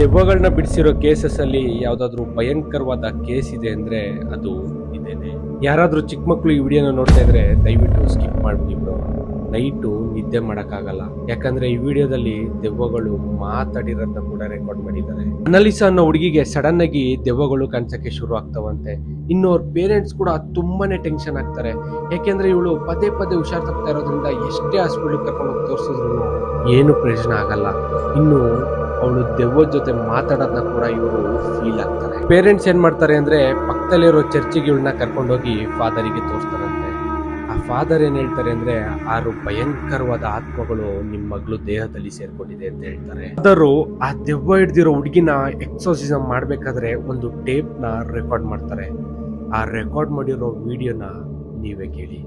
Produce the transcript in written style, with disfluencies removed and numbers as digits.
ದೆವ್ವಗಳನ್ನ ಬಿಡಿಸಿರೋ cases ಅಲ್ಲಿ ಯಾವ್ದಾದ್ರು ಭಯಂಕರವಾದ ಕೇಸ್ ಇದೆ ಅಂದ್ರೆ ಅದು ಇದೇನೆ. ಯಾರಾದ್ರೂ ಚಿಕ್ಕ ಮಕ್ಳು ಈ ವಿಡಿಯೋನ ನೋಡ್ತಾ ಇದ್ರೆ ದಯವಿಟ್ಟು ಸ್ಕಿಪ್ ಮಾಡ್ಬಿಡಿ ಬ್ರೋ. ನೈಟು ನಿದ್ದೆ ಮಾಡಕ್ಕಾಗಲ್ಲ, ಯಾಕಂದ್ರೆ ಈ ವಿಡಿಯೋದಲ್ಲಿ ದೆವ್ವಗಳು ಮಾತಾಡಿರೋದನ್ನ ಕೂಡ ರೆಕಾರ್ಡ್ ಮಾಡಿದ್ದಾರೆ. ಅನಲಿಸಾ ಅನ್ನೋ ಹುಡುಗಿಗೆ ಸಡನ್ ಆಗಿ ದೆವ್ವಗಳು ಕಾಣಿಸಕ್ಕೆ ಶುರು ಆಗ್ತಾವಂತೆ. ಇನ್ನು ಅವ್ರ ಪೇರೆಂಟ್ಸ್ ಕೂಡ ತುಂಬಾನೇ ಟೆನ್ಷನ್ ಆಗ್ತಾರೆ, ಯಾಕೆಂದ್ರೆ ಇವಳು ಪದೇ ಪದೇ ಹುಷಾರ್ ತಪ್ತಾ ಇರೋದ್ರಿಂದ ಎಷ್ಟೇ ಹಾಸ್ಪಿಟಲ್ ಕರ್ಕೊಂಡು ಹೋಗಿ ತೋರಿಸಿದ್ರು ಏನು ಪ್ರಯೋಜನ ಆಗಲ್ಲ. ಇನ್ನು ಅವಳು ದೆವ್ವದ ಜೊತೆ ಮಾತಾಡೋದನ್ನ ಕೂಡ ಇವರು ಫೀಲ್ ಆಗ್ತಾರೆ. ಪೇರೆಂಟ್ಸ್ ಏನ್ ಮಾಡ್ತಾರೆ ಅಂದ್ರೆ ಪಕ್ಕದಲ್ಲಿರೋ ಚರ್ಚಿಗೆ ಇವಳನ್ನ ಕರ್ಕೊಂಡೋಗಿ ಫಾದರಿಗೆ ತೋರಿಸ್ತಾರಂತೆ. ಆ ಫಾದರ್ ಏನ್ ಹೇಳ್ತಾರೆ ಅಂದ್ರೆ 6 ಭಯಂಕರವಾದ ಆತ್ಮಗಳು ನಿಮ್ ಮಗಳು ದೇಹದಲ್ಲಿ ಸೇರ್ಕೊಂಡಿದೆ ಅಂತ ಹೇಳ್ತಾರೆ. ಫಾದರು ಆ ದೆವ್ವ ಹಿಡ್ದಿರೋ ಹುಡುಗಿನ ಎಕ್ಸೋಸಿಸಮ್ ಮಾಡ್ಬೇಕಾದ್ರೆ ಒಂದು ಟೇಪ್ ನ ರೆಕಾರ್ಡ್ ಮಾಡ್ತಾರೆ. ಆ ರೆಕಾರ್ಡ್ ಮಾಡಿರೋ ವಿಡಿಯೋನ ನೀವೇ ಕೇಳಿ.